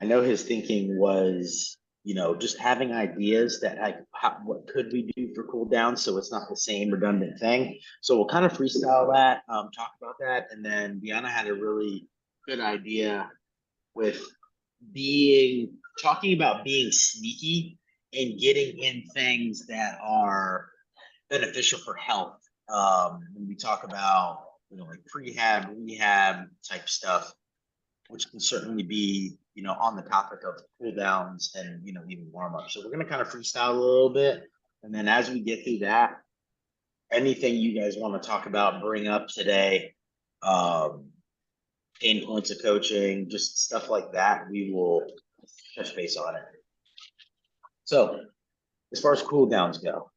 know his thinking was, just having ideas that like what could we do for cool down so it's not the same redundant thing. So we'll kind of freestyle that, talk about that, and then Deanna had a really good idea with being talking about being sneaky and getting in things that are beneficial for health. When we talk about like prehab, rehab type stuff, which can certainly be on the topic of cool downs and even warm up. So we're gonna kind of freestyle a little bit, and then as we get through that, anything you guys want to talk about, bring up today, um, pain points of coaching, just stuff like that, we will touch base on it. So as far as cool downs go,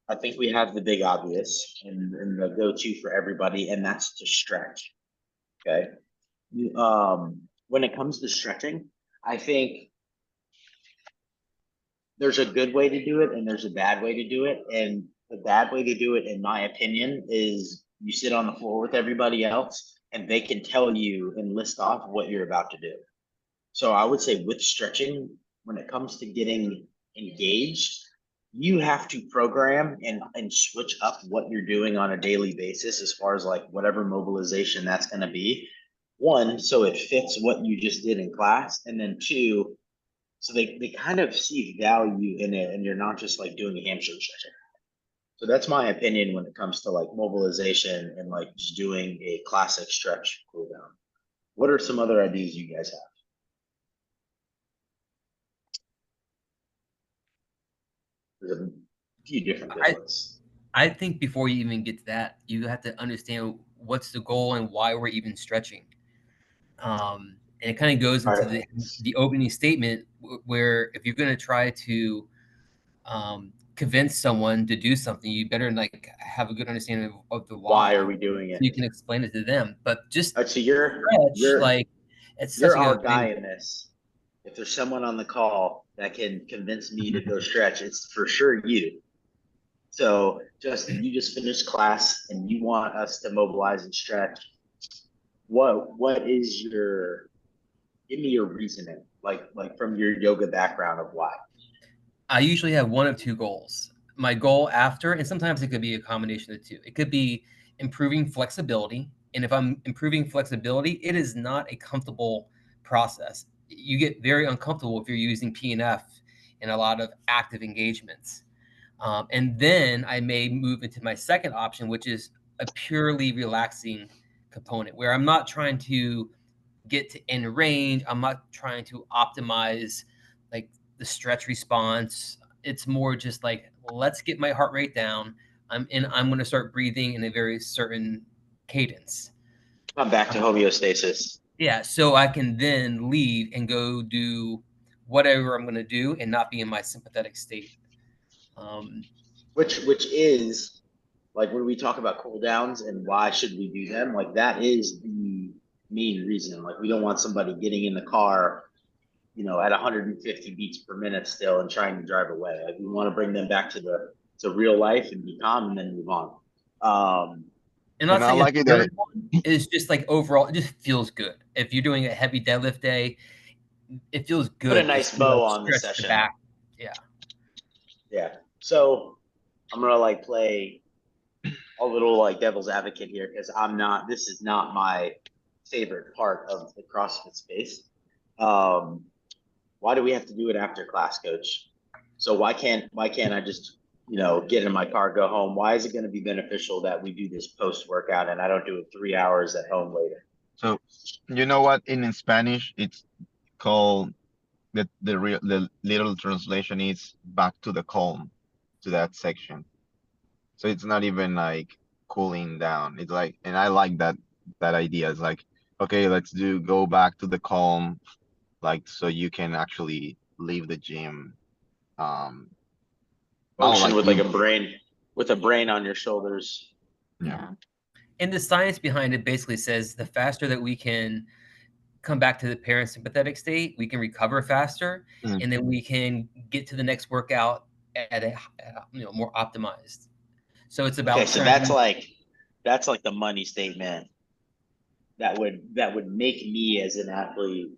I think we have the big obvious and the go-to for everybody, and that's to stretch. Okay. When it comes to stretching, I think there's a good way to do it and there's a bad way to do it. And the bad way to do it, in my opinion, is you sit on the floor with everybody else and they can tell you and list off what you're about to do. So I would say with stretching, when it comes to getting engaged, you have to program and switch up what you're doing on a daily basis as far as like whatever mobilization that's going to be. One, so it fits what you just did in class, and then two, so they kind of see value in it and you're not just like doing a hamstring stretching. So that's my opinion when it comes to like mobilization and like just doing a classic stretch cool down. What are some other ideas you guys have? There's a few different good I, ones. I think before you even get to that, you have to understand what's the goal and why we're even stretching. And it kind of goes All into right. the opening statement where if you're going to try to convince someone to do something, you better like have a good understanding of the Why are why, we doing so it? you can explain it to them. But just All right, so you're stretch, you're like it's such you're a our good guy thing. in this. If there's someone on the call that can convince me to go stretch, it's for sure you. So, Justin, you just finished class and you want us to mobilize and stretch. What is your give me your reasoning, like from your yoga background of why? I usually have one of two goals. My goal after, and sometimes it could be a combination of the two. It could be improving flexibility. And if I'm improving flexibility, it is not a comfortable process. You get very uncomfortable if you're using PNF in a lot of active engagements. And then I may move into my second option, which is a purely relaxing component where I'm not trying to get to end range. I'm not trying to optimize like the stretch response. It's more just like, let's get my heart rate down. I'm going to start breathing in a very certain cadence. I'm back to homeostasis, Yeah, so I can then leave and go do whatever I'm going to do and not be in my sympathetic state. Um, which is like when we talk about cool downs and why should we do them, like that is the main reason. Like we don't want somebody getting in the car, at 150 beats per minute still and trying to drive away. Like we want to bring them back to real life and be calm and then move on. Um, and I'm And not I saying it's like it good. that It's just like overall, it just feels good. If you're doing a heavy deadlift day, it feels put a good nice just to like bow on the stretch the session. back. Yeah. Yeah. So I'm gonna like play a little like devil's advocate here because this is not my favorite part of the CrossFit space. Um, why do we have to do it after class, coach? So why can't I just, get in my car, go home? Why is it going to be beneficial that we do this post workout and I don't do it 3 hours at home later? so you know what in Spanish it's called the literal translation is back to the calm to that section. So it's not even like cooling down. It's like, and I like that idea. It's like, okay, let's do go back to the calm, like so you can actually leave the gym. Um, oh, Function like with like you, a brain on your shoulders. yeah. Yeah. And the science behind it basically says the faster that we can come back to the parasympathetic state, we can recover faster, Mm. and then we can get to the next workout at a more optimized. So it's Okay, about so trying that's like the money statement that would make me as an athlete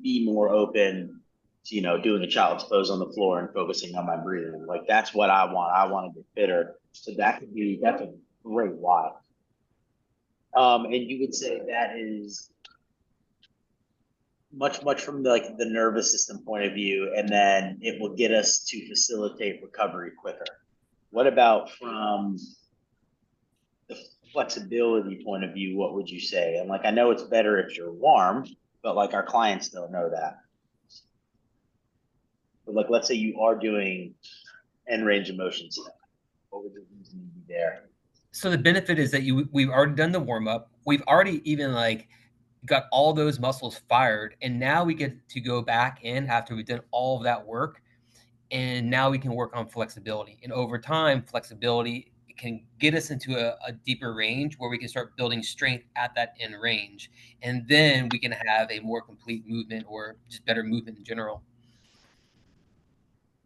be more open to, doing a child's pose on the floor and focusing on my breathing. Like that's what I want. I want to get fitter. So that's a great why. And you would say that is much from the nervous system point of view, and then it will get us to facilitate recovery quicker. What about from the flexibility point of view? What would you say? And like, I know it's better if you're warm, but like our clients don't know that. But like, let's say you are doing end range of motion stuff. What would the reason be there? So the benefit is that we've already done the warm up. We've already even like got all those muscles fired, and now we get to go back in after we've done all of that work, and now we can work on flexibility. And over time, flexibility can get us into a deeper range where we can start building strength at that end range, and then we can have a more complete movement or just better movement in general.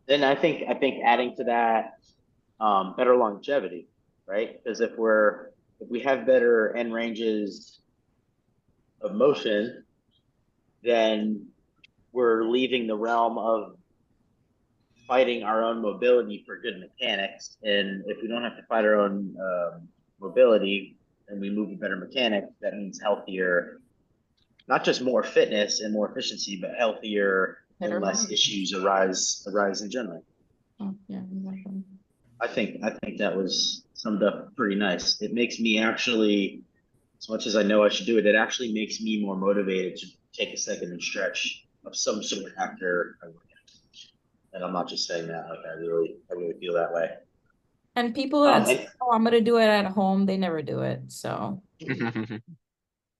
Then I think adding to that, better longevity, right? Because if we have better end ranges of motion, then we're leaving the realm of fighting our own mobility for good mechanics. And if we don't have to fight our own mobility and we move with better mechanics, that means healthier, not just more fitness and more efficiency, but healthier and less issues arise in general. Oh, yeah, exactly. I think that was summed up pretty nice. It makes me actually, as much as I know I should do it, it actually makes me more motivated to take a second and stretch of some sort after I work out. And I'm not just saying that, like I really feel that way. And people that say, oh, I'm gonna do it at home, they never do it. So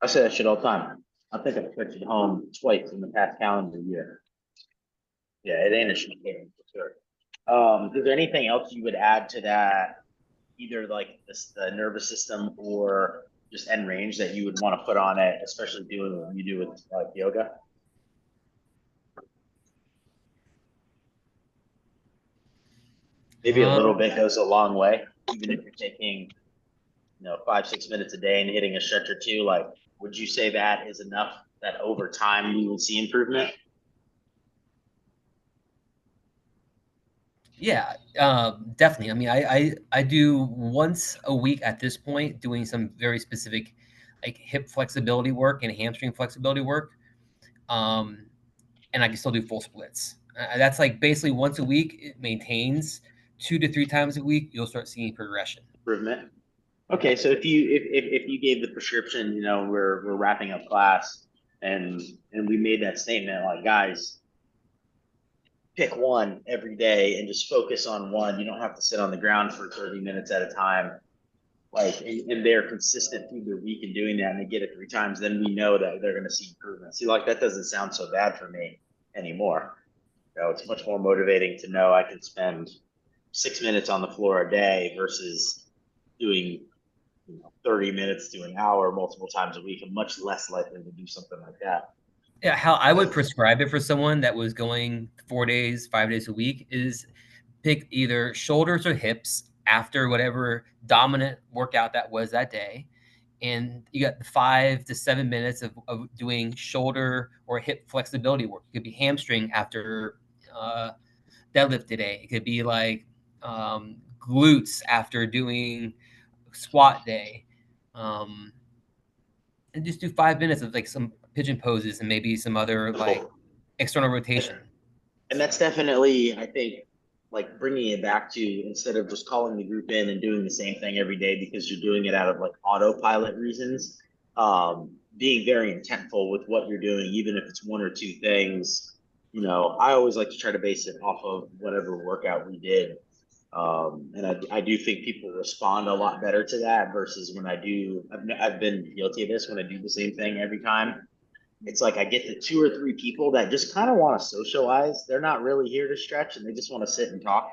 I say that shit all the time. I think I've stretched at home twice in the past calendar year. Yeah, it ain't a shit game for sure. Is there anything else you would add to that, either like the nervous system or just end range that you would want to put on it, especially doing what you do with like yoga? Maybe a little bit goes a long way, even if you're taking, 5-6 minutes a day and hitting a stretch or two. Like, would you say that is enough that over time we will see improvement? Yeah, definitely. I mean, I do once a week at this point, doing some very specific like hip flexibility work and hamstring flexibility work. And I can still do full splits. That's like basically once a week. It maintains 2 to 3 times a week. You'll start seeing progression. Improvement. Okay, so if you gave the prescription, we're wrapping up class, and we made that statement, like, guys, pick one every day and just focus on one. You don't have to sit on the ground for 30 minutes at a time. Like, and they're consistent through the week in doing that, and they get it 3 times, then we know that they're going to see improvement. See, like, that doesn't sound so bad for me anymore. It's much more motivating to know I can spend 6 minutes on the floor a day versus doing 30 minutes to an hour multiple times a week. I'm much less likely to do something like that. Yeah, how I would prescribe it for someone that was going 4 days, 5 days a week is pick either shoulders or hips after whatever dominant workout that was that day. And you got 5 to 7 minutes of doing shoulder or hip flexibility work. It could be hamstring after deadlift today. It could be like glutes after doing squat day. And just do 5 minutes of like some pigeon poses and maybe some other like external rotation. And that's definitely, I think, like bringing it back to, instead of just calling the group in and doing the same thing every day because you're doing it out of like autopilot reasons, being very intentful with what you're doing, even if it's 1 or 2 things. I always like to try to base it off of whatever workout we did. And I do think people respond a lot better to that versus when I've been guilty of this, when I do the same thing every time. It's like I get the 2 or 3 people that just kind of want to socialize. They're not really here to stretch and they just want to sit and talk.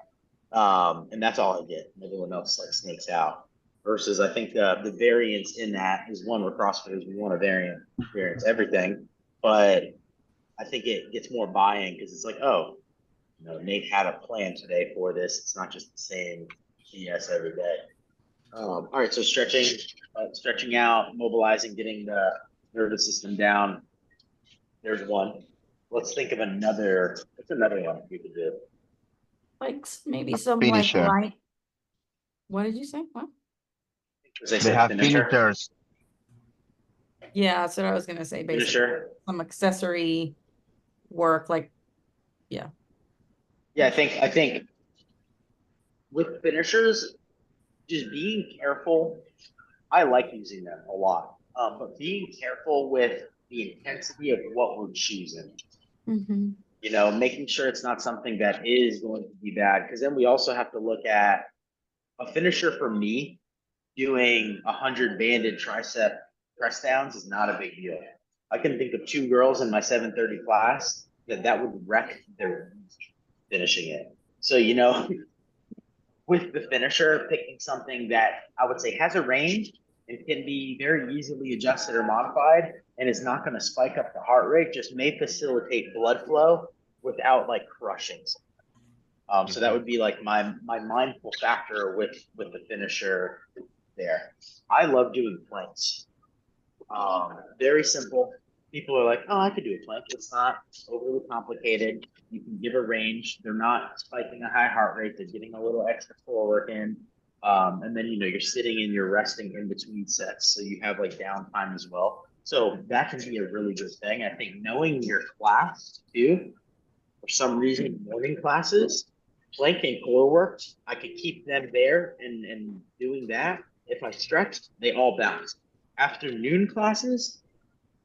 And that's all I get. Everyone else like snakes out. Versus I think the variance in that is one where CrossFitters, we want to variance everything. But I think it gets more buy-in because it's like, oh, Nate had a plan today for this. It's not just the same BS every day. All right, so stretching out, mobilizing, getting the nervous system down. There's one. let's think of what's another one we could do? Like maybe some like Finisher. light. What did you say? What? Because I They said have finisher, finishers. Yeah, that's what I was gonna say, basically. finisher. Some accessory work, like, Yeah, I think with finishers, just being careful. I like using them a lot, but being careful with the intensity of what we're choosing. mhm. You know, making sure it's not something that is going to be bad. Because then we also have to look at a finisher for me. Doing 100 banded tricep press downs is not a big deal. I can think of 2 girls in my 730 class that would wreck their finishing it. So, you know, with the finisher, picking something that I would say has a range and can be very easily adjusted or modified, and is not going to spike up the heart rate, just may facilitate blood flow without like crushing. So that would be like my mindful factor with the finisher there. I love doing planks. Very simple. People are like, oh, I could do a plank. It's not overly complicated. You can give a range. They're not spiking a high heart rate. They're getting a little extra core work in. And then, you know, you're sitting and you're resting in between sets. So you have like downtime as well. So that can be a really good thing. I think knowing your class too, for some reason, morning classes, plank and core work, I could keep them there and doing that. If I stretched, they all bounce. Afternoon classes,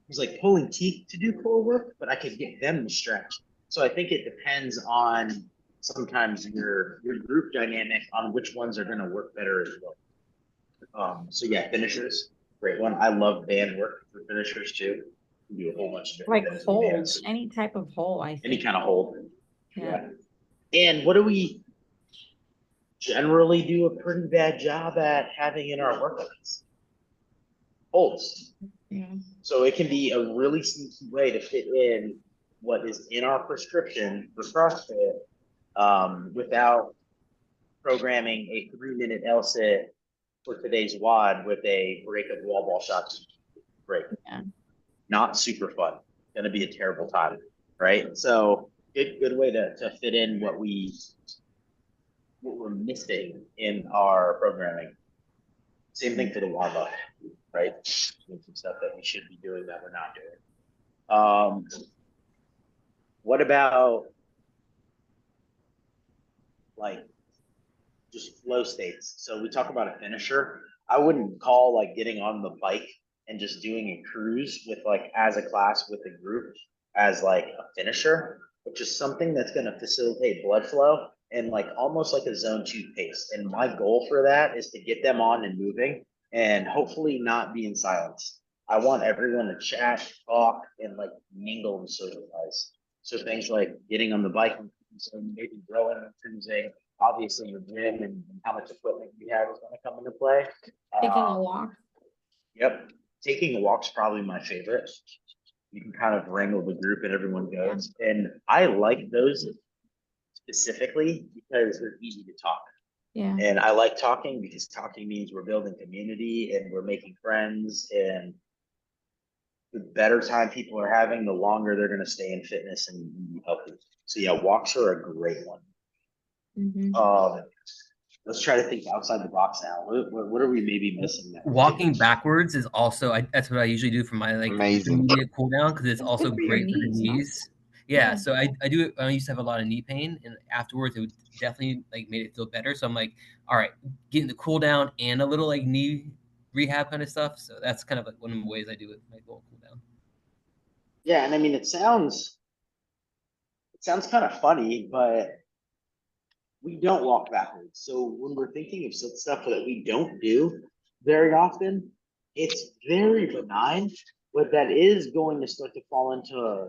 it was like pulling teeth to do core work, but I could get them to stretch. So I think it depends on sometimes your group dynamic on which ones are going to work better as well. So yeah, finishers, great one. I love band work for finishers too. You do a whole bunch of different Like things with hold, bands. any type of hole, I Any think. kind of hold. Yeah. And what do we generally do a pretty bad job at having in our workouts? Holds. Yeah. So it can be a really sneaky way to fit in what is in our prescription for CrossFit without programming a 3-minute L-sit for today's WOD with a break of wall ball shots break. Yeah. Not super fun. Going to be a terrible time, right? So good way to fit in what we're missing in our programming. Same thing for the warm up, right? Some stuff that we should be doing that we're not doing. What about like just flow states? So we talk about a finisher. I wouldn't call like getting on the bike and just doing a cruise with like as a class with a group as like a finisher, which is something that's going to facilitate blood flow and like almost like a zone 2 pace. And my goal for that is to get them on and moving and hopefully not be in silence. I want everyone to chat, talk, and like mingle and socialize. So things like getting on the bike and so maybe rowing and cruising, obviously your gym and how much equipment you have is going to come into play. Taking a walk. Yep. Taking a walk's probably my favorite. You can kind of wrangle the group and everyone goes. And I like those specifically because they're easy to talk. Yeah. And I like talking because talking means we're building community and we're making friends. And the better time people are having, the longer they're going to stay in fitness and be healthy. So yeah, walks are a great one. Mhm. Let's try to think outside the box now. What are we maybe missing? That Walking backwards is also that's what I usually do for my like Amazing. immediate cool down because it's That's also good for your great for the knees, no? knees. Yeah, Yeah. so I do it. I used to have a lot of knee pain, and afterwards it would definitely like made it feel better. So I'm like, all right, getting the cool down and a little like knee rehab kind of stuff. So that's kind of like one of the ways I do it. My goal cool down. Yeah, and I mean it sounds kind of funny, but we don't walk backwards. So when we're thinking of stuff that we don't do very often, it's very benign, but that is going to start to fall into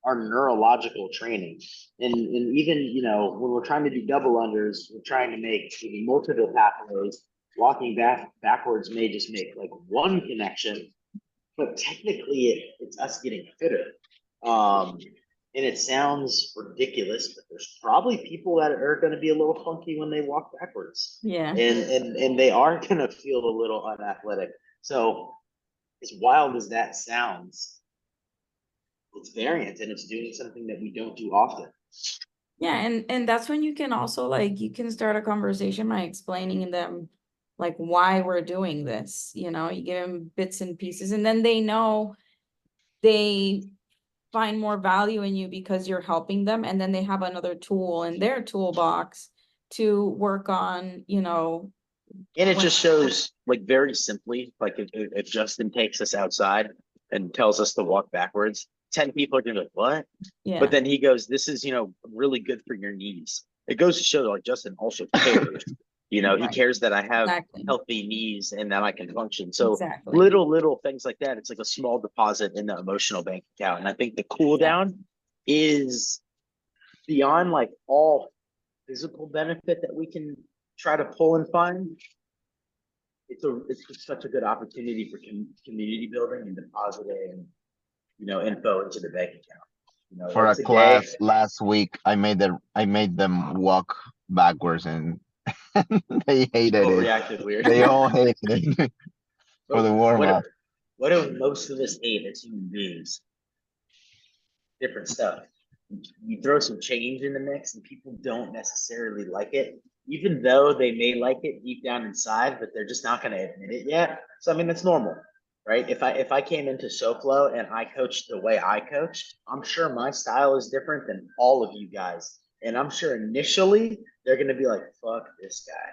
our neurological training. And even, you know, when we're trying to do double unders, we're trying to make multiple pathways. Walking backwards may just make like one connection, but technically it's us getting fitter. And it sounds ridiculous, but there's probably people that are going to be a little funky when they walk backwards. Yeah. And they are going to feel a little unathletic. So as wild as that sounds, it's variant and it's doing something that we don't do often. Yeah, and that's when you can also like, you can start a conversation by explaining them like why we're doing this, you know, you give them bits and pieces and then they know they find more value in you because you're helping them and then they have another tool in their toolbox to work on, you know. And it when- just shows like very simply, like if Justin takes us outside and tells us to walk backwards, 10 people are gonna be like, what? Yeah, But then he goes, this is, really good for your knees. It goes to show like Justin also cares. He Right. cares that I have exactly, healthy knees and that I can function. So exactly. little things like that. It's like a small deposit in the emotional bank account. And I think the cool down is beyond like all physical benefit that we can try to pull and find. It's just such a good opportunity for community building and depositing, info into the bank account. For a Once a day, class last week, I made them walk backwards and they hated it. overreacted weird. They all hated it for the warm What up. what do most of us hate as human beings? Different stuff. You throw some change in the mix and people don't necessarily like it, even though they may like it deep down inside, but they're just not going to admit it yet. So I mean, that's normal, right? If I came into SoFlo and I coached the way I coached, I'm sure my style is different than all of you guys. And I'm sure initially they're going to be like, fuck this guy,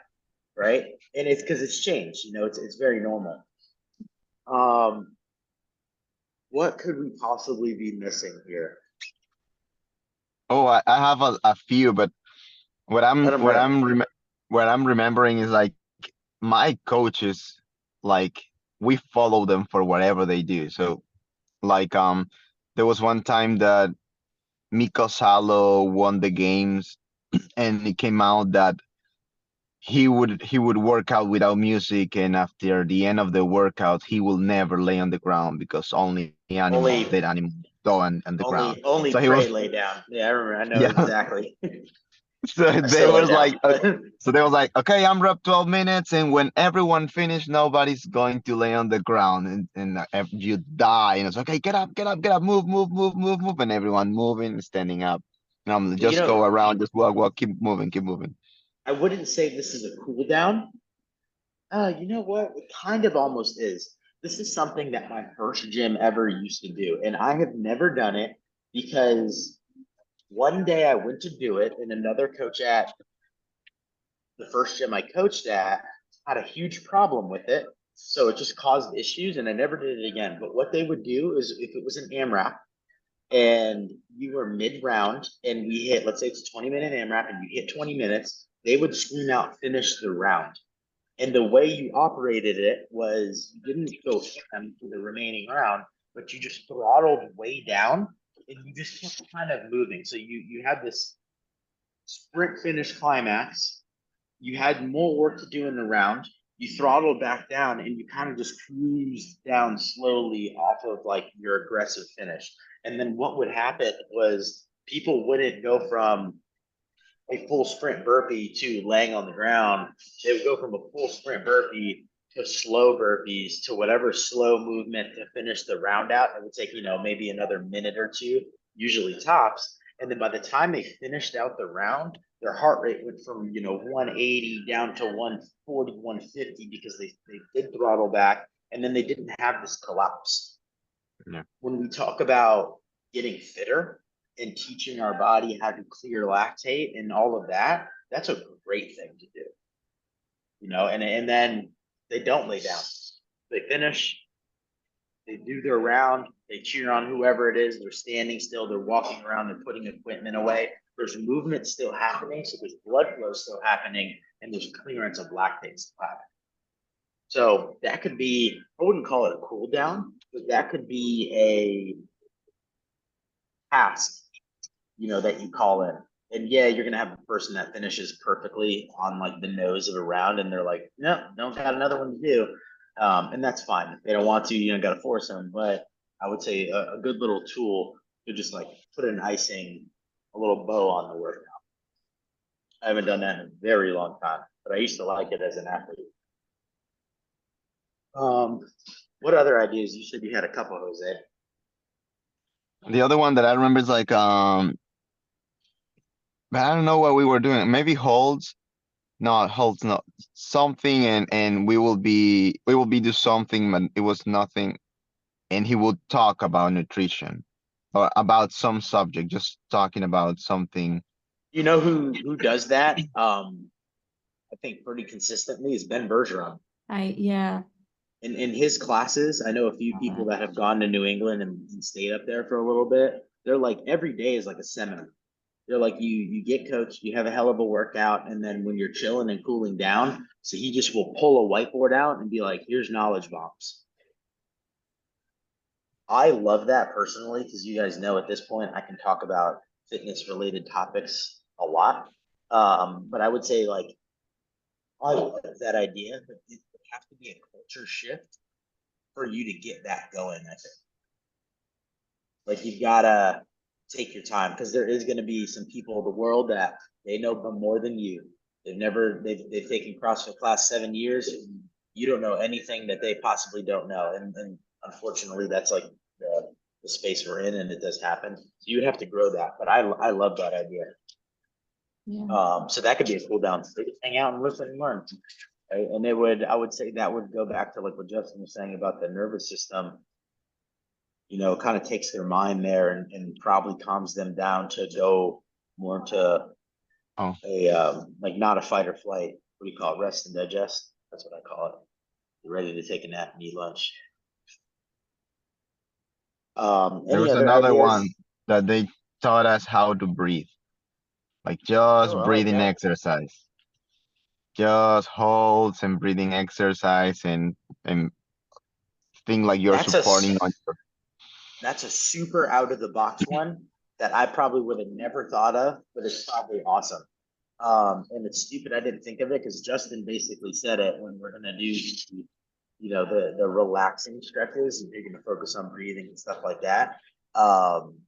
right? And it's because it's changed, it's very normal. What could we possibly be missing here? Oh, I have a few, but what I'm Let 'em what rip. I'm rem what I'm remembering is like my coaches, like we follow them for whatever they do. So like there was one time that Miko Salo won the games and it came out that he would work out without music, and after the end of the workout he will never lay on the ground because only Only dead animals go on the ground. only So he pray was lay down. Yeah, I remember. I know yeah. exactly. So I they still lay was down. like okay, I'm rep 12 minutes, and when everyone finished, nobody's going to lay on the ground, and if you die, and it's okay, get up, move, and everyone moving, standing up. Just go around, just walk, keep moving, keep moving. I wouldn't say this is a cool down. You know what? It kind of almost is. This is something that my first gym ever used to do, and I have never done it because one day I went to do it, and another coach at the first gym I coached at had a huge problem with it. So it just caused issues, and I never did it again. But what they would do is if it was an AMRAP and you were mid round and we hit, let's say it's a 20-minute AMRAP and you hit 20 minutes, they would scream out, finish the round. And the way you operated it was you didn't go for the remaining round, but you just throttled way down and you just kept kind of moving. So you had this sprint finish climax. You had more work to do in the round. You throttled back down and you kind of just cruised down slowly off of like your aggressive finish. And then what would happen was people wouldn't go from a full sprint burpee to laying on the ground. They would go from a full sprint burpee to slow burpees to whatever slow movement to finish the round out. It would take, maybe another minute or two, usually tops. And then by the time they finished out the round, their heart rate went from, 180 down to 140, 150 because they did throttle back and then they didn't have this collapse. Yeah. When we talk about getting fitter and teaching our body how to clear lactate and all of that, that's a great thing to do. And then they don't lay down. They finish, they do their round, they cheer on whoever it is, they're standing still, they're walking around, they're putting equipment away. There's movement still happening, so there's blood flow still happening, and there's clearance of lactate still happening. So that could be, I wouldn't call it a cool down, but that could be a task, that you call in. And yeah, you're gonna have a person that finishes perfectly on like the nose of a round, and they're like, no, don't got another one to do. And that's fine. If they don't want to, gotta force them. But I would say a good little tool to just like put an icing, a little bow on the workout. I haven't done that in a very long time, but I used to like it as an athlete. What other ideas? You said you had a couple, Jose. The other one that I remember is like, but I don't know what we were doing. Maybe holds. No, holds not something, and we will be do something, but it was nothing. And he would talk about nutrition or about some subject, just talking about something. You know who does that? I think pretty consistently is Ben Bergeron. Yeah. In his classes, I know a few people that have gone to New England and stayed up there for a little bit. They're like every day is like a seminar. They're like you get coached, you have a hell of a workout, and then when you're chilling and cooling down, so he just will pull a whiteboard out and be like, "Here's knowledge bombs." I love that personally because you guys know at this point I can talk about fitness related topics a lot. But I would say like I love that idea, but it would have to be a culture shift for you to get that going. I think like you've gotta take your time because there is going to be some people in the world that they know more than you. They've taken CrossFit class 7 years. And you don't know anything that they possibly don't know, and unfortunately, that's like the space we're in, and it does happen. So you would have to grow that, but I love that idea. Yeah. So that could be a cool down. So just hang out and listen and learn. Right? And I would say that would go back to like what Justin was saying about the nervous system. You know, kind of takes their mind there and probably calms them down to go more into Oh, a like not a fight or flight. What do you call it? Rest and digest. That's what I call it. You're ready to take a nap and eat lunch. there Any was other another one ideas? that they taught us how to breathe, like just Oh, I like breathing that. exercise, just holds and breathing exercise, and thing like you're That's a supporting on your. that's a super out of the box one that I probably would have never thought of, but it's probably awesome. And it's stupid I didn't think of it because Justin basically said it when we're gonna do the relaxing stretches and you're gonna focus on breathing and stuff like that. Um,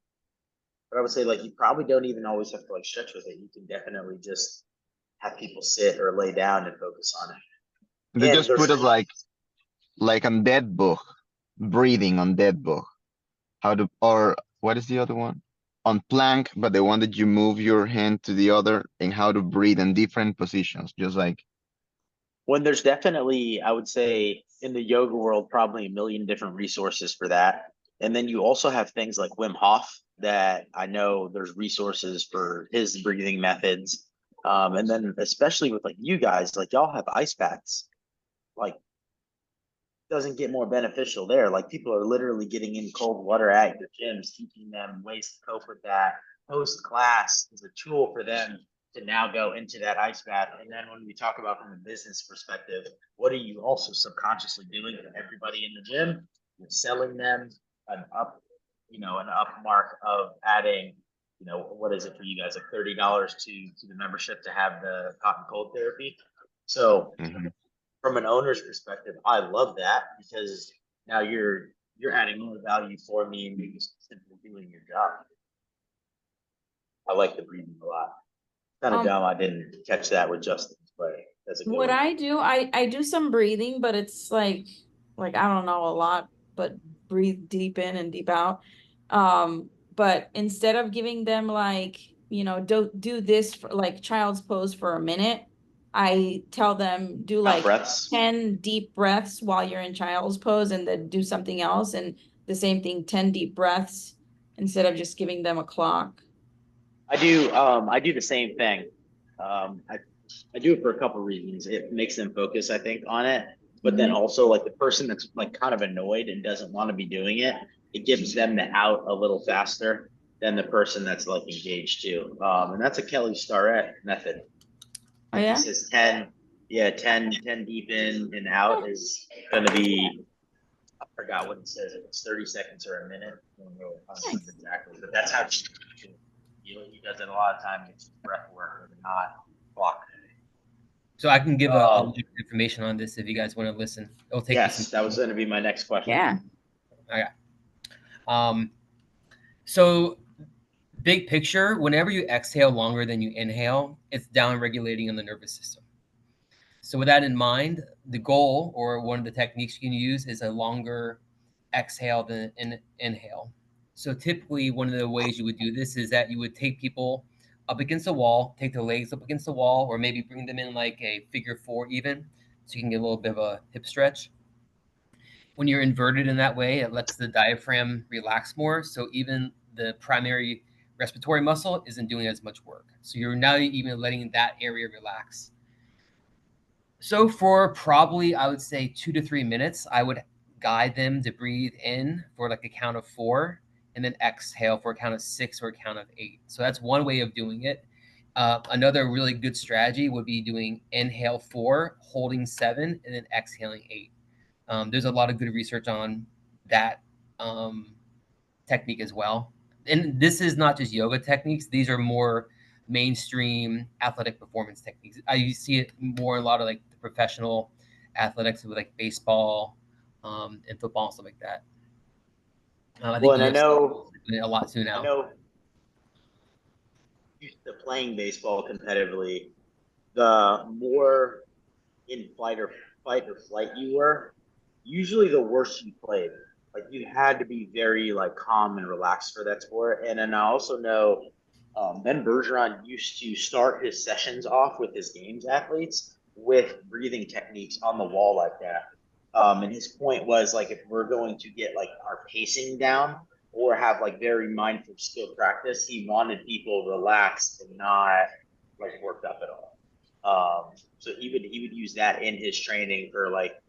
but I would say like you probably don't even always have to like stretch with it. You can definitely just have people sit or lay down and focus on it. They And just put there's it like on dead book, breathing on dead book. How to, or what is the other one? On plank, but they wanted you move your hand to the other and how to breathe in different positions, just like. when there's definitely, I would say in the yoga world, probably a million different resources for that. And then you also have things like Wim Hof that I know there's resources for his breathing methods. And then especially with like you guys, like y'all have ice baths. Like doesn't get more beneficial there. Like people are literally getting in cold water at your gyms, teaching them ways to cope with that. Post class is a tool for them to now go into that ice bath. And then when we talk about from a business perspective, what are you also subconsciously doing for everybody in the gym? You're selling them an up, an up mark of adding, what is it for you guys, like $30 to the membership to have the hot and cold therapy. So Mhm. from an owner's perspective, I love that because now you're adding more value for me and you're just simply doing your job. I like the breathing a lot. Kind of Um, dumb I didn't catch that with Justin, but that's a good what one. I do, I do some breathing, but it's like I don't know a lot, but breathe deep in and deep out. But instead of giving them like, do this for like child's pose for a minute, I tell them do Count like breaths. 10 deep breaths while you're in child's pose and then do something else. And the same thing, 10 deep breaths instead of just giving them a clock. I do the same thing. I do it for a couple of reasons. It makes them focus, I think, on it. But then Mhm. also like the person that's like kind of annoyed and doesn't want to be doing it, it gives them the out a little faster than the person that's like engaged too. And that's a Kelly Starrett method. Oh He yeah? says 10, yeah, 10 deep in and out is gonna be, I forgot what he says, if it's 30 seconds or a minute. I don't know Nice. exactly, but that's how he does it a lot of times. It's breath work or not clock. So I can give a Um, little information on this if you guys want to listen. It'll take you some yes, that was time. gonna be my next question. Yeah. Okay. Um, so big picture, whenever you exhale longer than you inhale, it's down regulating on the nervous system. So with that in mind, the goal or one of the techniques you can use is a longer exhale than inhale. So typically one of the ways you would do this is that you would take people up against the wall, take their legs up against the wall, or maybe bring them in like a figure four even, so you can get a little bit of a hip stretch. When you're inverted in that way, it lets the diaphragm relax more. So even the primary respiratory muscle isn't doing as much work. So you're now even letting that area relax. So for probably, I would say 2 to 3 minutes, I would guide them to breathe in for like a count of 4 and then exhale for a count of 6 or a count of 8. So that's one way of doing it. Another really good strategy would be doing inhale 4, holding 7, and then exhaling 8. There's a lot of good research on that technique as well. And this is not just yoga techniques. These are more mainstream athletic performance techniques. I see it more in a lot of like the professional athletics with like baseball and football and stuff like that. I think Well, and I UFC know, is doing it a lot too I now. know used to playing baseball competitively, the more in fight or flight you were, usually the worse you played. Like you had to be very like calm and relaxed for that sport. And then I also know Ben Bergeron used to start his sessions off with his games athletes with breathing techniques on the wall like that. And his point was like if we're going to get like our pacing down or have like very mindful skill practice, he wanted people relaxed and not like worked up at all. So he would use that in his training for like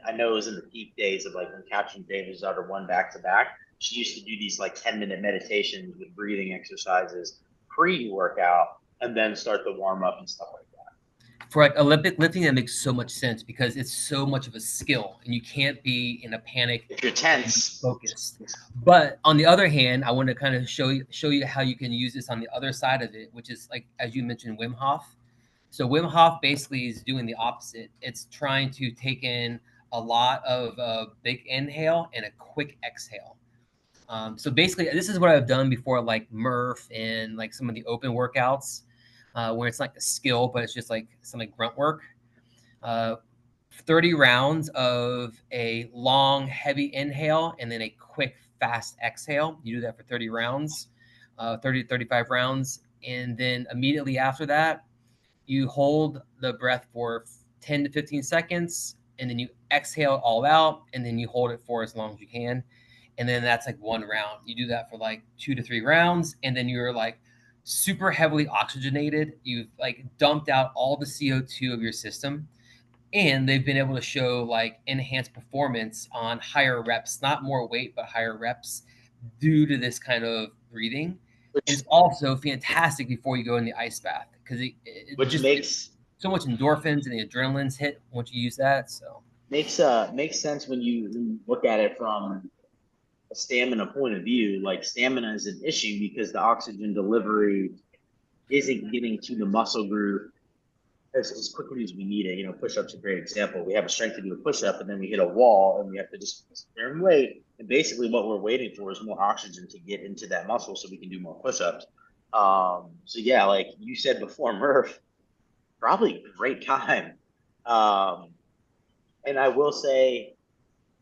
I know it was in the peak days of like when Catherine Davis daughter won back to back. She used to do these like 10-minute meditations with breathing exercises pre-workout and then start the warm up and stuff like that. For like Olympic lifting, that makes so much sense because it's so much of a skill and you can't be in a panic If you're tense, focused. But on the other hand, I want to kind of show you how you can use this on the other side of it, which is like as you mentioned, Wim Hof. So Wim Hof basically is doing the opposite. It's trying to take in a lot of big inhale and a quick exhale. So basically, this is what I've done before, like Murph and like some of the open workouts, where it's like a skill, but it's just like some like grunt work. Uh, 30 rounds of a long, heavy inhale and then a quick, fast exhale. You do that for 30 rounds, 30 to 35 rounds. And then immediately after that, you hold the breath for 10 to 15 seconds and then you exhale all out and then you hold it for as long as you can. And then that's like one round. You do that for like 2 to 3 rounds and then you're like super heavily oxygenated. You've like dumped out all the CO2 of your system and they've been able to show like enhanced performance on higher reps, not more weight, but higher reps due to this kind of breathing. which It's also fantastic before you go in the ice bath because it which just makes so much endorphins and the adrenaline's hit once you use that. So makes sense when you look at it from a stamina point of view. Like stamina is an issue because the oxygen delivery isn't getting to the muscle group as quickly as we need it. You know, push-ups a great example. We have a strength to do a push-up, and then we hit a wall, and we have to just turn weight. And basically, what we're waiting for is more oxygen to get into that muscle, so we can do more push-ups. So yeah, like you said before, Murph, probably a great time. Um, and I will say,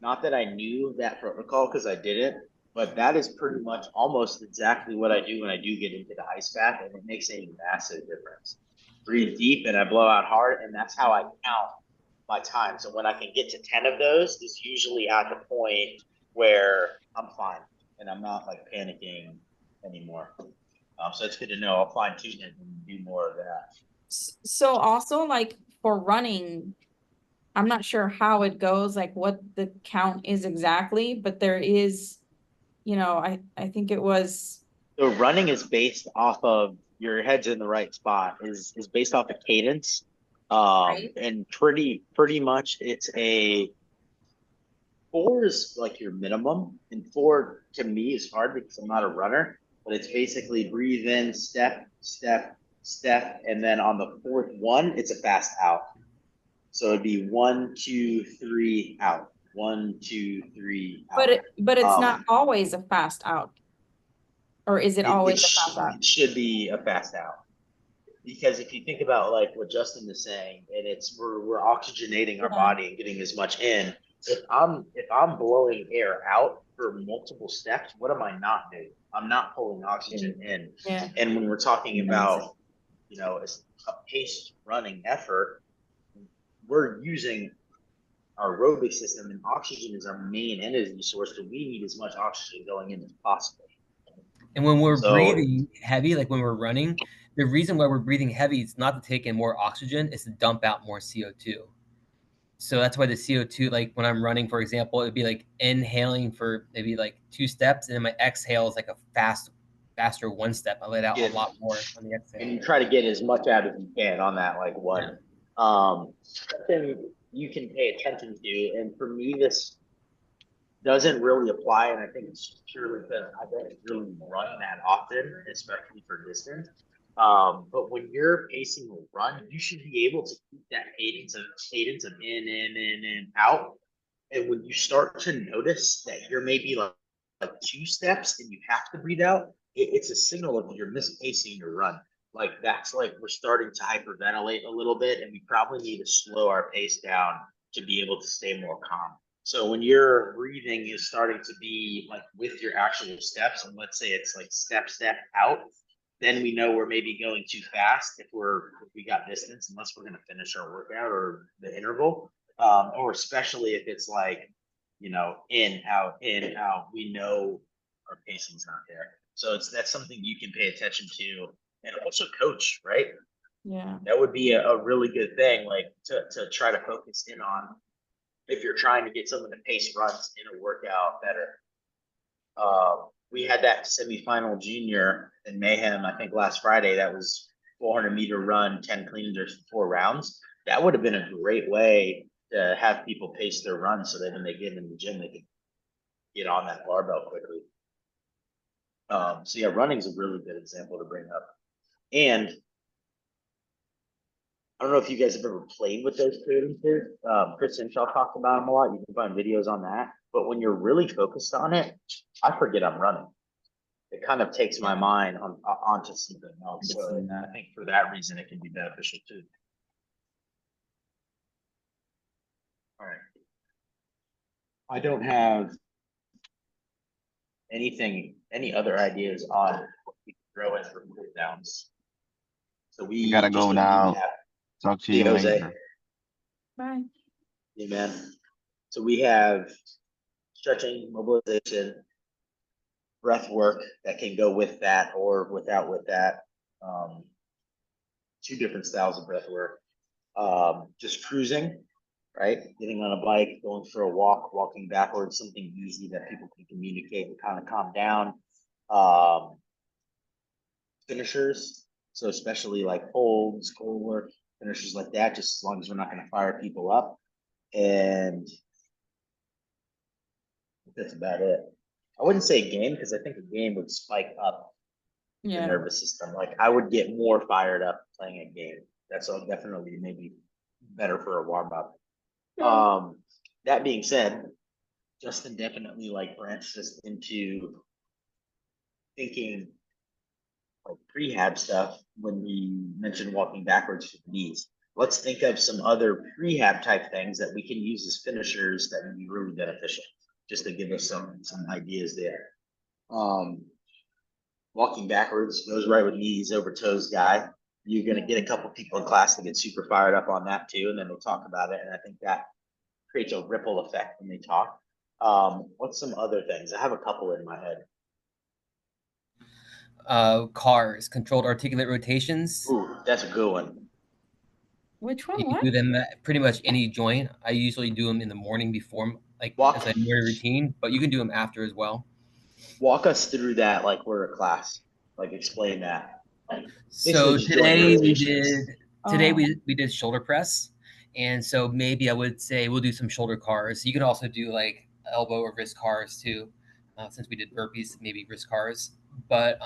not that I knew that protocol because I didn't, but that is pretty much almost exactly what I do when I do get into the ice bath, and it makes a massive difference. Breathe deep and I blow out hard, and that's how I count my time. So when I can get to 10 of those, it's usually at the point where I'm fine and I'm not like panicking anymore. So it's good to know. I'll fine tune it and do more of that. So also like for running, I'm not sure how it goes, like what the count is exactly, but there is, I think it was, So running is based off of your head's in the right spot is based off of cadence. Right. And pretty much it's a 4 is like your minimum, and 4 to me is hard because I'm not a runner, but it's basically breathe in, step, step, step, and then on the fourth one, it's a fast out. So it'd be 1, 2, 3 out. 1, 2, 3 out. but it's not always a fast out. Or is it always a fast out? It should be a fast out. Because if you think about like what Justin is saying, and it's we're oxygenating our body and getting as much in. If I'm blowing air out for multiple steps, what am I not doing? I'm not pulling oxygen in. Yeah. And when we're talking about, a paced running effort, we're using our aerobic system, and oxygen is our main energy source. So we need as much oxygen going in as possible. And when we're So- breathing heavy, like when we're running, the reason why we're breathing heavy is not to take in more oxygen, it's to dump out more CO2. So that's why the CO2, like when I'm running, for example, it'd be like inhaling for maybe like 2 steps, and then my exhale is like a faster 1 step. I let out a lot more on the exhale. And you try to get as much out as you can on that, like one. Something you can pay attention to, and for me, this doesn't really apply, and I think it's purely because I don't really run that often, especially for distance. But when you're pacing a run, you should be able to keep that cadence of in, out. And when you start to notice that you're maybe like 2 steps and you have to breathe out, it's a signal of you're mispacing your run. Like that's like we're starting to hyperventilate a little bit, and we probably need to slow our pace down to be able to stay more calm. So when your breathing is starting to be like with your actual steps, and let's say it's like step out, then we know we're maybe going too fast if we got distance, unless we're going to finish our workout or the interval. Or especially if it's like, in, out, we know our pacing's not there. So that's something you can pay attention to, and also coach, right? Yeah. That would be a really good thing, like to try to focus in on if you're trying to get someone to pace runs in a workout better. We had that semifinal junior in Mayhem, I think last Friday, that was 400-meter run, 10 clean and jerks, 4 rounds. That would have been a great way to have people pace their runs so that when they get in the gym, they can get on that barbell quickly. So yeah, running is a really good example to bring up. And I don't know if you guys have ever played with those cadences. Chris Hinshaw talks about them a lot. You can find videos on that. But when you're really focused on it, I forget I'm running. It kind of takes my mind onto something else. So I think for that reason, it can be beneficial too. All right. I don't have any other ideas on what we can throw in for cool downs. So we Gotta go just now. recap. Talk to See you you, Jose. later. Bye. Yeah, man. So we have stretching, mobilization, breath work that can go with that or without with that. 2 different styles of breath work. Just cruising, right? Getting on a bike, going for a walk, walking backwards, something easy that people can communicate and kind of calm down. Finishers, so especially like holds, core work, finishers like that, just as long as we're not going to fire people up. And that's about it. I wouldn't say a game, because I think a game would spike up the Yeah. nervous system. Like I would get more fired up playing a game. That's all definitely maybe better for a warm up. That being said, Justin definitely like branched us into thinking like prehab stuff when we mentioned walking backwards for the knees. Let's think of some other prehab type things that we can use as finishers that would be really beneficial, just to give us some ideas there. Walking backwards goes right with knees over toes guy. You're going to get a couple people in class to get super fired up on that too, and then they talk about it, and I think that creates a ripple effect when they talk. What's some other things? I have a couple in my head. CARs, controlled articulate rotations. Ooh, that's a good one. Which one? You can What? do them at pretty much any joint. I usually do them in the morning before, like as a morning routine, but you can do them after as well. Walk us through that like we're a class. Like explain that. So Basically, today we rotations. we did shoulder press, and so maybe I would say we'll do some shoulder cars. You can also do like elbow or wrist cars too, since we did burpees, maybe wrist cars. But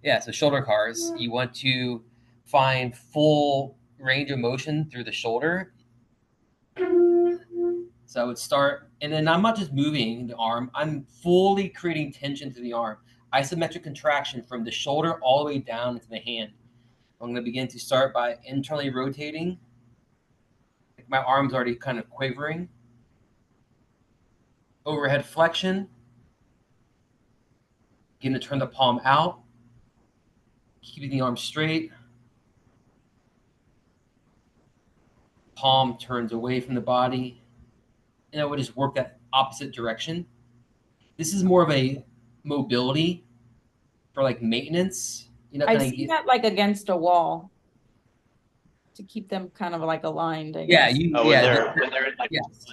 yeah, so shoulder cars. You want to find full range of motion through the shoulder. So I would start, and then I'm not just moving the arm, I'm fully creating tension to the arm. Isometric contraction from the shoulder all the way down into the hand. I'm going to begin to start by internally rotating. My arm's already kind of quivering. Overhead flexion, Getting to turn the palm out, keeping the arm straight. Palm turns away from the body. And I would just work that opposite direction. This is more of a mobility for like maintenance. You know, I kind of see that like against a wall to keep them kind of like aligned, I yeah, guess. Oh, when yeah, they're in like. yes.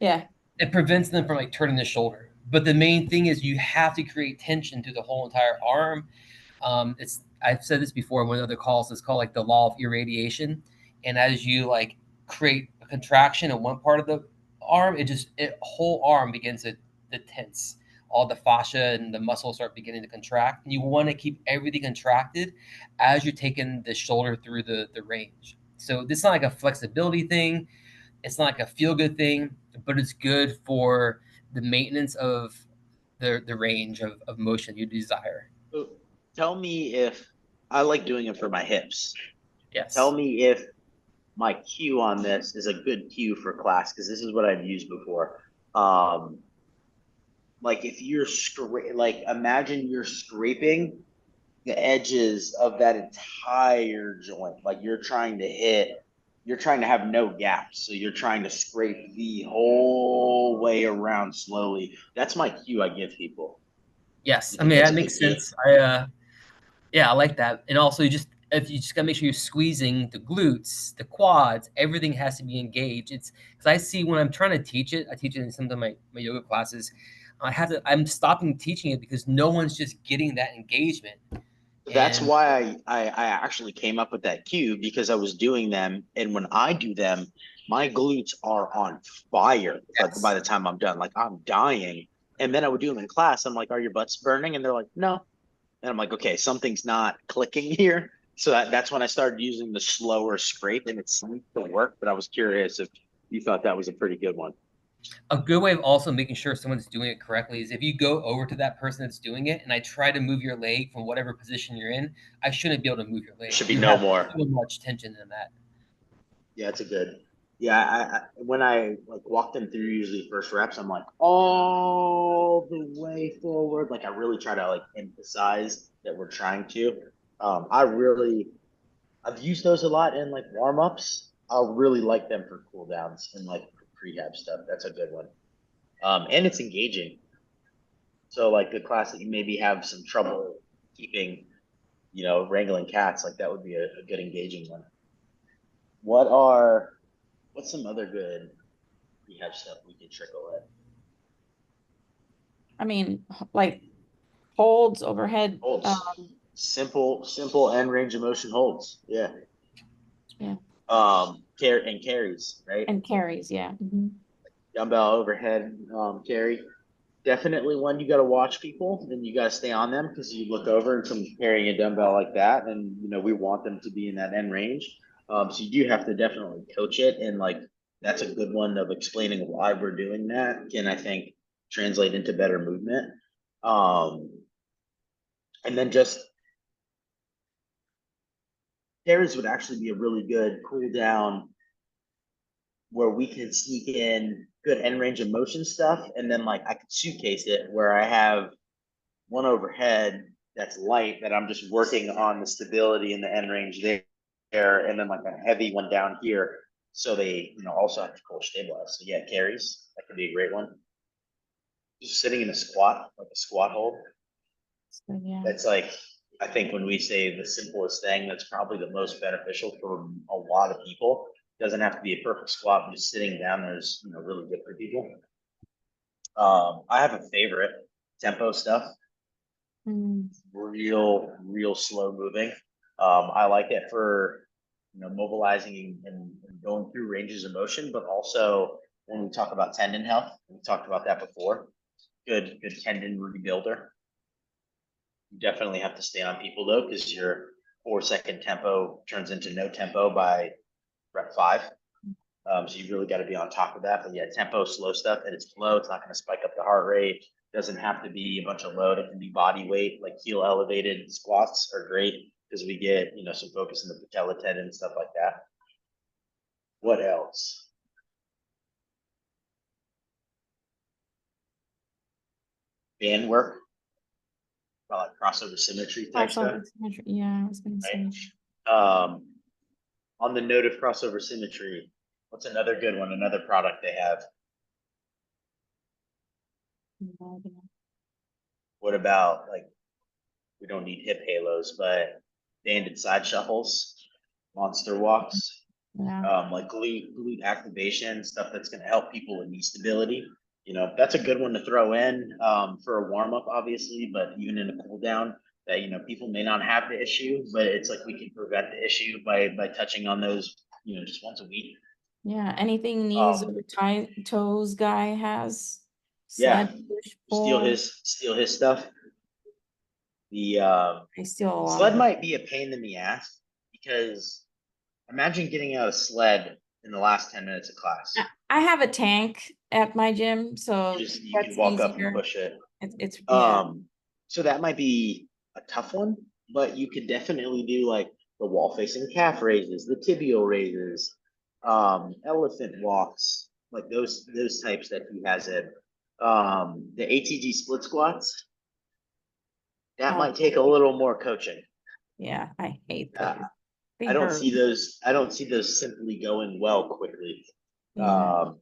Yeah. It prevents them from like turning the shoulder. But the main thing is you have to create tension through the whole entire arm. I've said this before in one of the calls. It's called like the law of irradiation. And as you like create a contraction in one part of the arm, whole arm begins to tense. All the fascia and the muscles start beginning to contract. And you want to keep everything contracted as you're taking the shoulder through the range. So this is not like a flexibility thing. It's not like a feel good thing, but it's good for the maintenance of the range of motion you desire. So tell me if I like doing it for my hips. Yes. Tell me if my cue on this is a good cue for class, because this is what I've used before. Like if you're like imagine you're scraping the edges of that entire joint, like you're trying to have no gaps, so you're trying to scrape the whole way around slowly. That's my cue I give people. Yes. You I think mean, that's that a makes good cue? sense. Yeah, I like that. And also, if you just gotta make sure you're squeezing the glutes, the quads, everything has to be engaged. It's because I see when I'm trying to teach it, I teach it in some of my yoga classes. I'm stopping teaching it because no one's just getting that engagement. That's And why I actually came up with that cue, because I was doing them, and when I do them, my glutes are on fire. But yes. by the time I'm done, like I'm dying. And then I would do them in class. I'm like, "Are your butts burning?" And they're like, "No." And I'm like, "Okay, something's not clicking here." So that's when I started using the slower scrape, and it seemed to work. But I was curious if you thought that was a pretty good one. A good way of also making sure someone's doing it correctly is if you go over to that person that's doing it and I try to move your leg from whatever position you're in, I shouldn't be able to move your leg. Should be You no have more. so much tension in that. Yeah, it's a good. Yeah, when I like walk them through usually first reps, I'm like all the way forward. Like I really try to like emphasize that we're trying to. I've used those a lot in like warm ups. I really like them for cool downs and like prehab stuff. That's a good one. And it's engaging. So like the class that you maybe have some trouble keeping, wrangling cats, like that would be a good engaging one. What's some other good rehab stuff we can trickle in? I mean, like holds overhead. Holds. Simple end range of motion holds. Yeah. Yeah. Carries, right? And carries. Yeah. Mhm. Dumbbell overhead carry. Definitely one you got to watch people and you got to stay on them, because you look over and someone's carrying a dumbbell like that, and we want them to be in that end range. So you do have to definitely coach it, and like that's a good one of explaining why we're doing that. Can, I think, translate into better movement. And then just carries would actually be a really good cool down where we can sneak in good end range of motion stuff, and then like I could suitcase it where I have one overhead that's light that I'm just working on the stability and the end range there, and then like a heavy one down here. So they, also have to core stabilize. So yeah, carries, that could be a great one. Just sitting in a squat, like a squat hold. So, yeah. That's like, I think when we say the simplest thing, that's probably the most beneficial for a lot of people. Doesn't have to be a perfect squat, but just sitting down there is, really good for people. I have a favorite, tempo stuff. Mm. Real slow moving. I like it for mobilizing and going through ranges of motion, but also when we talk about tendon health, we talked about that before. Good tendon rebuilder. You definitely have to stay on people though, because your 4-second tempo turns into no tempo by rep 5. So you really got to be on top of that. But yeah, tempo, slow stuff, and it's slow. It's not going to spike up the heart rate. Doesn't have to be a bunch of load. It can be body weight, like heel elevated squats are great because we get, some focus in the patella tendon and stuff like that. What else? Band work. about like crossover symmetry type stuff. Crossover symmetry, yeah, I was gonna say. Right. On the note of crossover symmetry, what's another good one? Another product they have. What about like, we don't need hip halos, but banded side shuffles, monster walks, Yeah, like glute activation, stuff that's gonna help people with knee stability. You know, that's a good one to throw in, for a warm up, obviously, but even in a cool down that, you know, people may not have the issue, but it's like we can prevent the issue by touching on those, you know, just once a week. yeah, anything knees Um, or toes guy has. Yeah, Sled, push, steal pull, his stuff. The I steal a lot sled of it. might be a pain in the ass because imagine getting out a sled in the last 10 minutes of class. I have a tank at my gym, so You can that's walk up and easier. push it. It's yeah, So that might be a tough one, but you could definitely do like the wall facing calf raises, the tibial raises, elephant walks, like those types that he has in. The ATG split squats, that Oh, might take a little more coaching. yeah, I hate Uh, those. They I don't hurt. see those. I don't see those simply going well quickly. Yeah.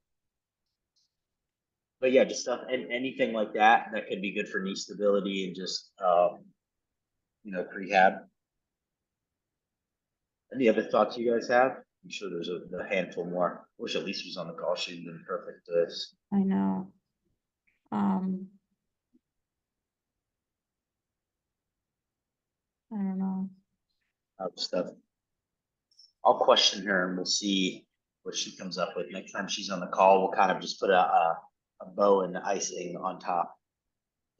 But yeah, just stuff and anything like that that could be good for knee stability and just you know, prehab. Any other thoughts you guys have? I'm sure there's a handful more. Wish Elise was on the call. She'd been perfect for this. I know. I don't know. Stuff. I'll question her and we'll see what she comes up with. Next time she's on the call, we'll kind of just put a bow and icing on top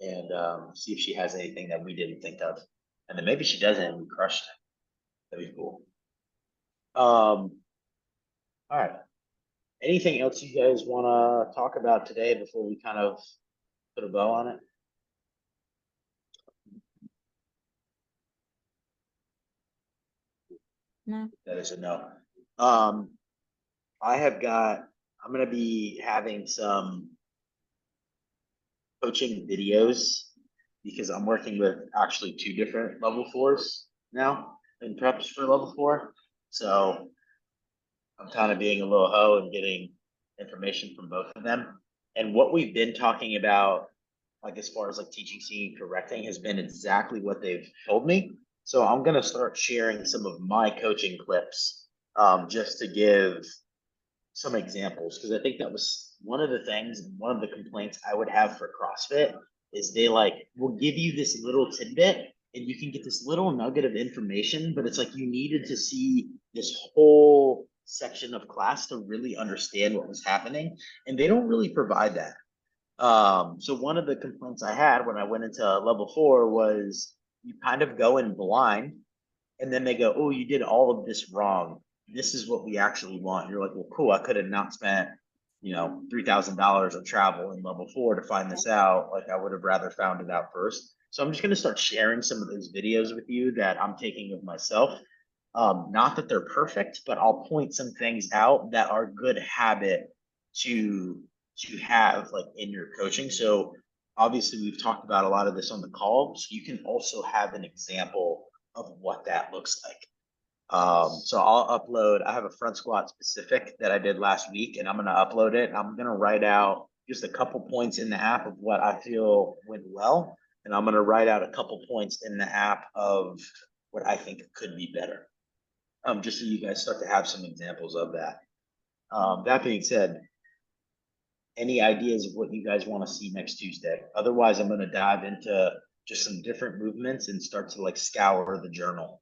and see if she has anything that we didn't think of. And then maybe she doesn't and we crushed it. That'd be cool. All right. Anything else you guys want to talk about today before we kind of put a bow on it? No. That is a no. I'm gonna be having some coaching videos because I'm working with actually two different level fours now in preps for level four. So I'm kind of being a little hoe and getting information from both of them. And what we've been talking about, like as far as like teaching, seeing, correcting, has been exactly what they've told me. So I'm gonna start sharing some of my coaching clips, just to give some examples, because I think that was one of the things, one of the complaints I would have for CrossFit is they like will give you this little tidbit and you can get this little nugget of information, but it's like you needed to see this whole section of class to really understand what was happening, and they don't really provide that. So one of the complaints I had when I went into level four was you kind of go in blind and then they go, oh, you did all of this wrong. This is what we actually want. You're like, well, cool. I could have not spent, you know, $3,000 on travel in level four to find this out. Like I would have rather found it out first. So I'm just going to start sharing some of those videos with you that I'm taking of myself. Not that they're perfect, but I'll point some things out that are good habit to have like in your coaching. So obviously we've talked about a lot of this on the call. So you can also have an example of what that looks like. So I'll upload, I have a front squat specific that I did last week and I'm going to upload it. I'm going to write out just a couple points in the app of what I feel went well. And I'm going to write out a couple points in the app of what I think could be better. Just so you guys start to have some examples of that. That being said, any ideas of what you guys want to see next Tuesday? Otherwise, I'm going to dive into just some different movements and start to like scour the journal.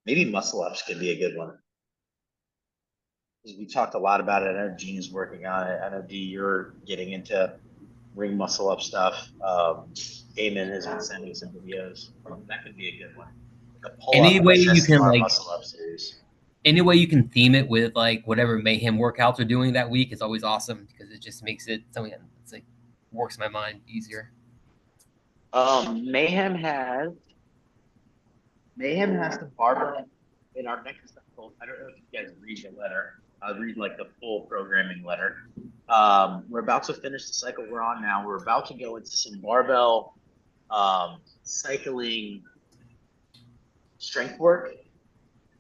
Maybe muscle ups could be a good one. We talked a lot about it. I know Gene is working on it. I know D, you're getting into ring muscle up stuff. Eamon has been sending some videos. That could be a good one. Like a pull Any up way you can SSR like, muscle up series. any way you can theme it with like whatever mayhem workouts are doing that week is always awesome because it just makes it something that's like works my mind easier. Mayhem has the barbell in our next episode. I don't know if you guys read the letter. I'll read like the full programming letter. We're about to finish the cycle we're on now. We're about to go into some barbell cycling strength work.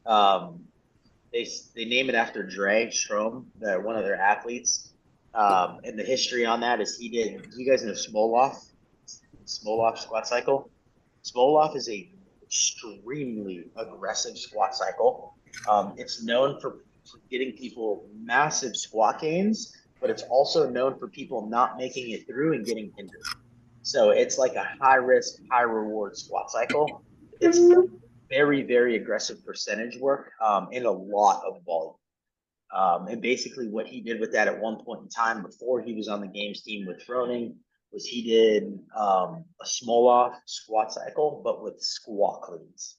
They name it after Dre Strom, one of their athletes. And the history on that is he did. Do you guys know Smolov squat cycle? Smolov is a extremely aggressive squat cycle. It's known for getting people massive squat gains, but it's also known for people not making it through and getting injured. So it's like a high risk, high reward squat cycle. It's very, very aggressive percentage work and a lot of volume. And basically what he did with that at one point in time before he was on the games team with Froning was he did a Smolov squat cycle, but with squat cleans.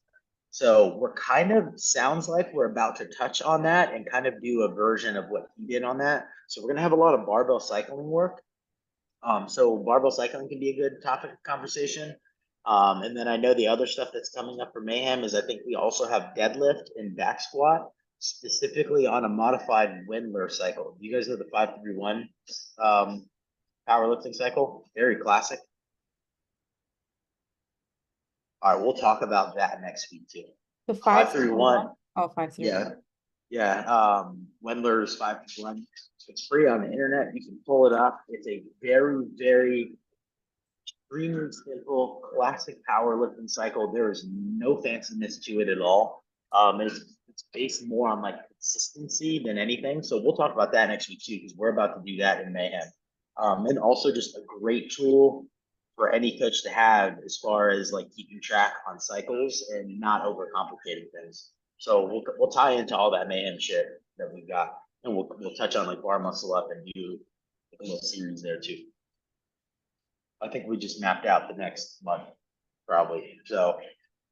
So we're kind of sounds like we're about to touch on that and kind of do a version of what he did on that. So we're gonna have a lot of barbell cycling work. So barbell cycling can be a good topic of conversation. And then I know the other stuff that's coming up for Mayhem is I think we also have deadlift and back squat, specifically on a modified Wendler cycle. You guys know the 5-3-1 powerlifting cycle? Very classic. All right, we'll talk about that next week too. The 5-3-1. Oh, 5-3-1. Yeah. Yeah. Wendler's 5-3-1. It's free on the internet. You can pull it up. It's a very, very extremely simple, classic powerlifting cycle. There is no fanciness to it at all. It's based more on like consistency than anything. So we'll talk about that next week too, because we're about to do that in Mayhem. And also just a great tool for any coach to have as far as like keeping track on cycles and not overcomplicating things. So we'll tie into all that Mayhem shit that we've got, and we'll touch on like bar muscle up and do a little series there too. I think we just mapped out the next month, probably. So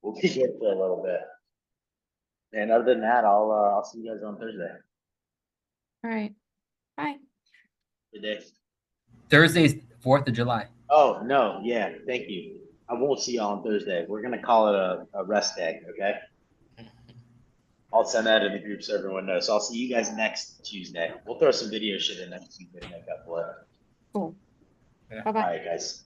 we'll be here for a little bit. And other than that, I'll see you guys on Thursday. All right. Bye. Good day. Thursday's 4th of July. Oh no, yeah, thank you. I won't see y'all on Thursday. We're gonna call it a rest day, okay? I'll send that in the group so everyone knows. So I'll see you guys next Tuesday. We'll throw some video shit in next week to make up for it. Cool. Yeah. Bye-bye. All right, guys.